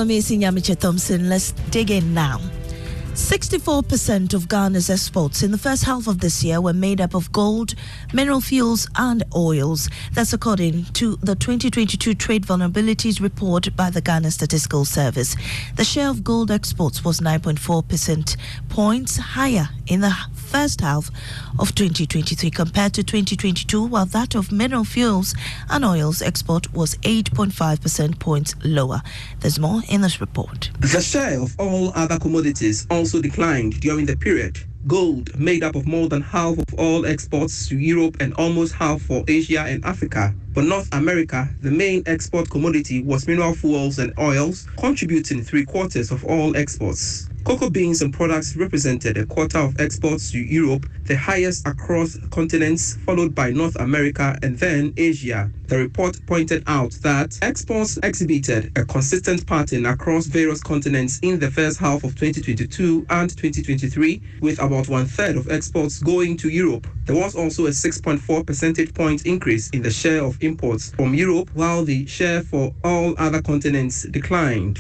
Mamisi Nyamiche Thompson. Let's dig in now. 64% of Ghana's exports in the first half of this year were made up of gold, mineral fuels and oils. That's according to the 2022 Trade Vulnerabilities Report by the Ghana Statistical Service. The share of gold exports was 9.4% points higher in the first half of 2023 compared to 2022, while that of mineral fuels and oils export was 8.5% points lower. There's more in this report. The share of all other commodities also declined during the period. Gold made up of more than half of all exports to Europe and almost half for Asia and Africa. For North America, the main export commodity was mineral fuels and oils, contributing 3/4 of all exports. Cocoa beans and products represented 1/4 of exports to Europe, the highest across continents, followed by North America and then Asia. The report pointed out that exports exhibited a consistent pattern across various continents in the first half of 2022 and 2023, with about 1/3 of exports going to Europe. There was also a 6.4 percentage point increase in the share of imports from Europe, while the share for all other continents declined.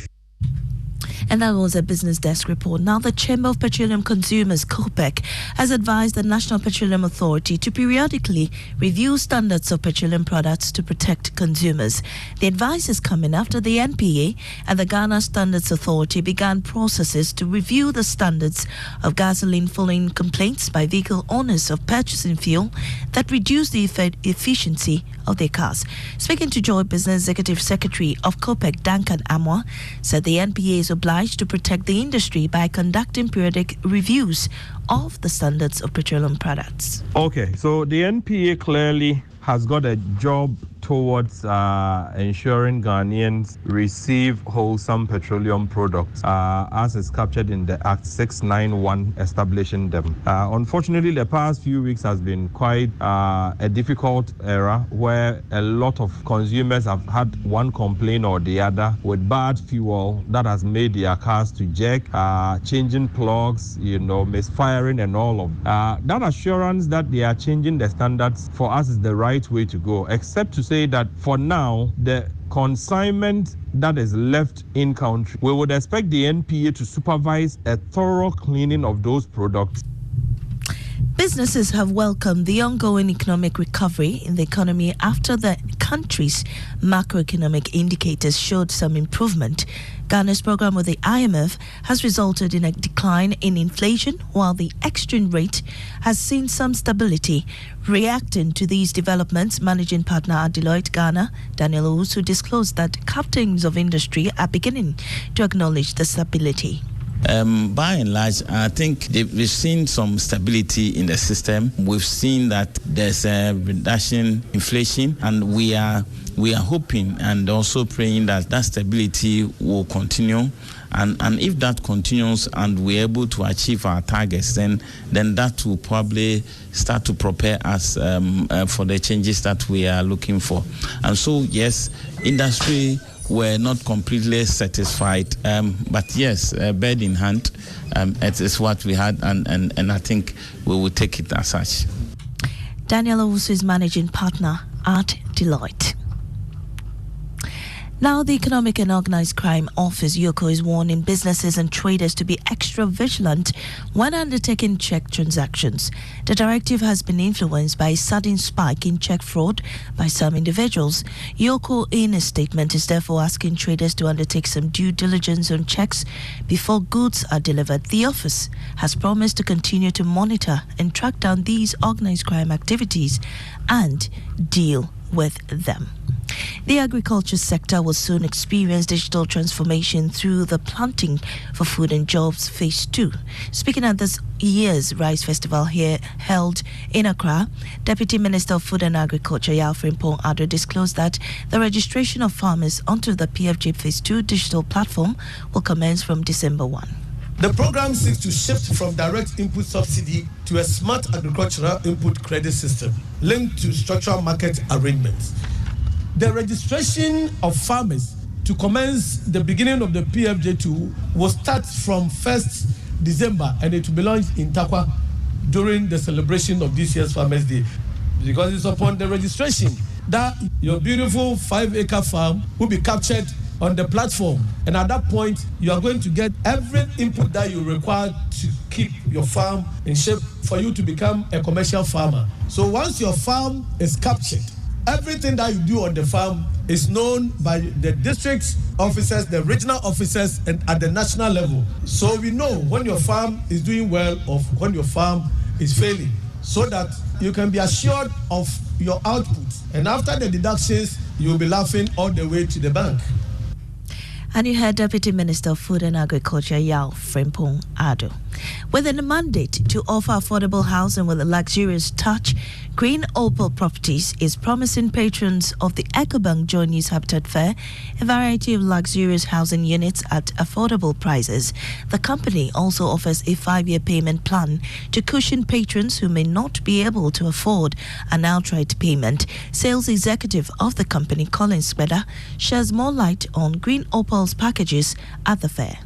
And that was a Business Desk report. Now, the Chamber of Petroleum Consumers, COPEC, has advised the National Petroleum Authority to periodically review standards of petroleum products to protect consumers. The advice is coming after the NPA and the Ghana Standards Authority began processes to review the standards of gasoline following complaints by vehicle owners of purchasing fuel that reduce the efficiency of their cars. Speaking to Joy Business Executive Secretary of COPEC, Duncan Amwa, said the NPA is obliged to protect the industry by conducting periodic reviews of the standards of petroleum products. Okay, so the NPA clearly has got a job towards ensuring Ghanaians receive wholesome petroleum products as is captured in the Act 691 establishing them. Unfortunately, the past few weeks has been quite a difficult era where a lot of consumers have had one complaint or the other with bad fuel that has made their cars to jerk, changing plugs, misfiring and all of that assurance that they are changing the standards for us is the right way to go, except to say that for now, the consignment that is left in country, we would expect the NPA to supervise a thorough cleaning of those products. Businesses have welcomed the ongoing economic recovery in the economy after the country's macroeconomic indicators showed some improvement. Ghana's program with the IMF has resulted in a decline in inflation, while the exchange rate has seen some stability. Reacting to these developments, managing partner at Deloitte Ghana, Daniel Owusu, disclosed that captains of industry are beginning to acknowledge the stability. By and large, I think we've seen some stability in the system. We've seen that there's a reduction in inflation, and we are hoping and also praying that that stability will continue. And if that continues and we're able to achieve our targets, then that will probably start to prepare us for the changes that we are looking for. And so, yes, industry were not completely satisfied, but yes, bird in hand, it is what we had, and I think we will take it as such. Daniel Owusu is managing partner at Deloitte. Now, the Economic and Organised Crime Office, EOCO, is warning businesses and traders to be extra vigilant when undertaking check transactions. The directive has been influenced by a sudden spike in check fraud by some individuals. EOCO, in a statement, is therefore asking traders to undertake some due diligence on checks before goods are delivered. The office has promised to continue to monitor and track down these organised crime activities and deal with them. The agriculture sector will soon experience digital transformation through the Planting for Food and Jobs Phase 2. Speaking at this year's Rice Festival here held in Accra, Deputy Minister of Food and Agriculture Yalfred Mpong-Addo disclosed that the registration of farmers onto the PFJ Phase 2 digital platform will commence from December 1. The program seeks to shift from direct input subsidy to a smart agricultural input credit system linked to structural market arrangements. The registration of farmers to commence the beginning of the PFJ2 will start from 1st December and it will be launched in Takwa during the celebration of this year's Farmers' Day. Because it's upon the registration that your beautiful 5-acre farm will be captured on the platform. And at that point, you are going to get every input that you require to keep your farm in shape for you to become a commercial farmer. So once your farm is captured, everything that you do on the farm is known by the district officers, the regional officers, and at the national level. So we know when your farm is doing well or when your farm is failing, so that you can be assured of your output. And after the deductions, you'll be laughing all the way to the bank. And you heard Deputy Minister of Food and Agriculture Yao Frimpong Ado. Within a mandate to offer affordable housing with a luxurious touch, Green Opal Properties is promising patrons of the EcoBank Joy News Habitat Fair a variety of luxurious housing units at affordable prices. The company also offers a 5-year payment plan to cushion patrons who may not be able to afford an outright payment. Sales executive of the company, Colin Speda, shares more light on Green Opal's packages at the fair.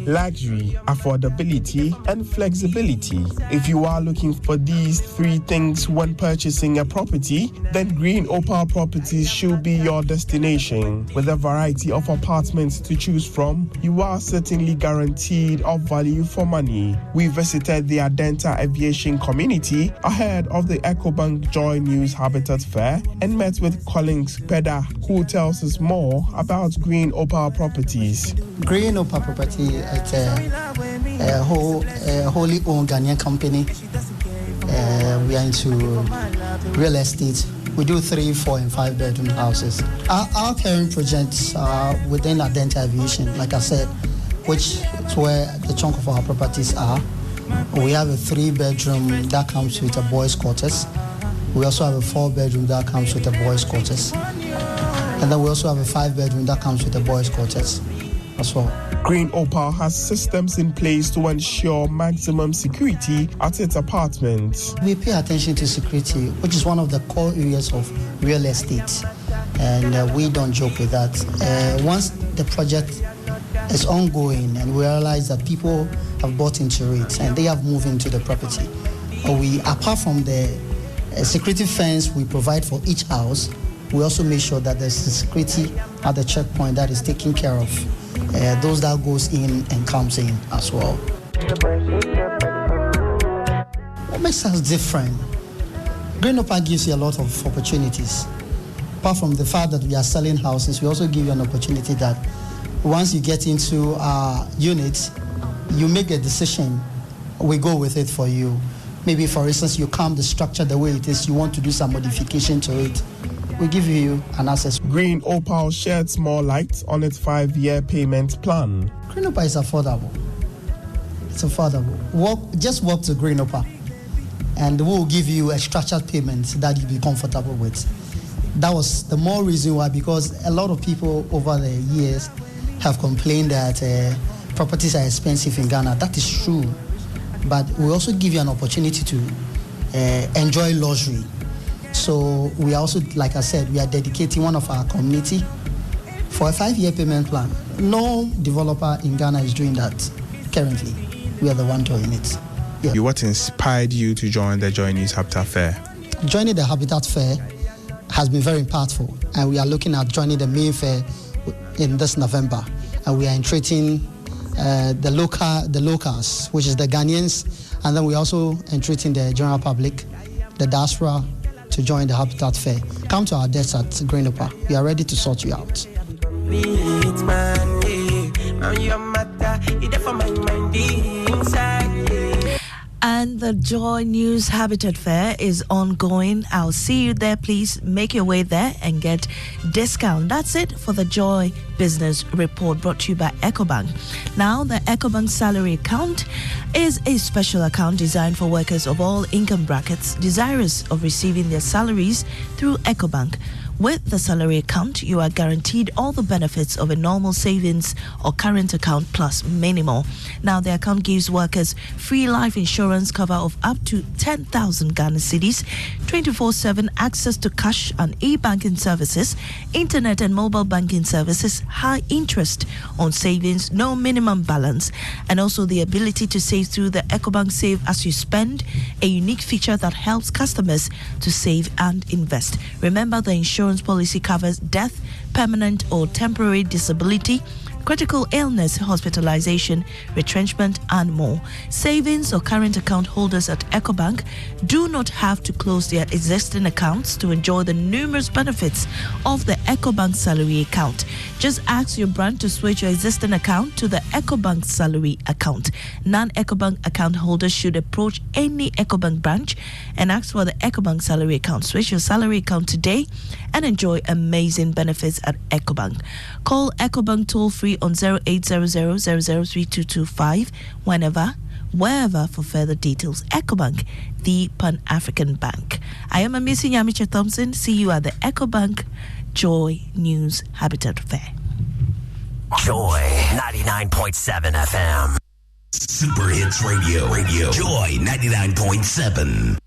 Luxury, affordability, and flexibility. If you are looking for these 3 things when purchasing a property, then Green Opal Properties should be your destination. With a variety of apartments to choose from, you are certainly guaranteed of value for money. We visited the Adenta Aviation community ahead of the EcoBank Joy News Habitat Fair and met with Colin Speda, who tells us more about Green Opal Properties. Green Opal Property is a wholly owned Ghanaian company. We are into real estate. We do 3, 4, and 5 bedroom houses. Our current projects are within Adenta Aviation, like I said, which is where the chunk of our properties are. We have a 3-bedroom that comes with a boys' quarters. We also have a 4-bedroom that comes with a boys' quarters. And then we also have a 5-bedroom that comes with a boys' quarters as well. Green Opal has systems in place to ensure maximum security at its apartments. We pay attention to security, which is one of the core areas of real estate, and we don't joke with that. Once the project is ongoing and we realize that people have bought into it and they have moved into the property, apart from the security fence we provide for each house, we also make sure that there's security at the checkpoint that is taken care of. Those that goes in and comes in as well. What makes us different? Green Opal gives you a lot of opportunities. Apart from the fact that we are selling houses, we also give you an opportunity that once you get into our unit, you make a decision, we go with it for you. Maybe, for instance, you calm the structure the way it is, you want to do some modification to it, we give you an access. Green Opal sheds more light on its 5-year payment plan. Green Opal is affordable. It's affordable. Just walk to Green Opal and we'll give you a structured payment that you'll be comfortable with. That was the more reason why, because a lot of people over the years have complained that properties are expensive in Ghana. That is true. But we also give you an opportunity to enjoy luxury. So we are also, like I said, we are dedicating one of our community for a 5-year payment plan. No developer in Ghana is doing that currently. We are the one doing it. Yeah. What inspired you to join the Joy News Habitat Fair? Joining the Habitat Fair has been very impactful, and we are looking at joining the main fair in this November. And we are entreating the locals, which is the Ghanaians, and then we also entreating the general public, the diaspora, to join the Habitat Fair. Come to our desk at Green Opal. We are ready to sort you out. And the Joy News Habitat Fair is ongoing. I'll see you there. Please make your way there and get discount. That's it for the Joy Business Report brought to you by EcoBank. Now, the EcoBank Salary Account is a special account designed for workers of all income brackets desirous of receiving their salaries through EcoBank. With the salary account, you are guaranteed all the benefits of a normal savings or current account plus many more. Now, the account gives workers free life insurance cover of up to 10,000 Ghana cedis, 24/7 access to cash and e-banking services, internet and mobile banking services, high interest on savings, no minimum balance, and also the ability to save through the EcoBank Save as you spend, a unique feature that helps customers to save and invest. Remember, the insurance policy covers death, permanent or temporary disability, critical illness, hospitalization, retrenchment, and more. Savings or current account holders at EcoBank do not have to close their existing accounts to enjoy the numerous benefits of the EcoBank salary account. Just ask your branch to switch your existing account to the EcoBank salary account. Non-EcoBank account holders should approach any EcoBank branch and ask for the EcoBank salary account. Switch your salary account today and enjoy amazing benefits at EcoBank. Call EcoBank toll-free on 0800-003-225 wherever for further details. EcoBank, the Pan-African Bank. I am Amisi Nyamiche Thompson. See you at the EcoBank Joy News Habitat Fair. Joy 99.7 FM. Super Hits Radio. Joy 99.7.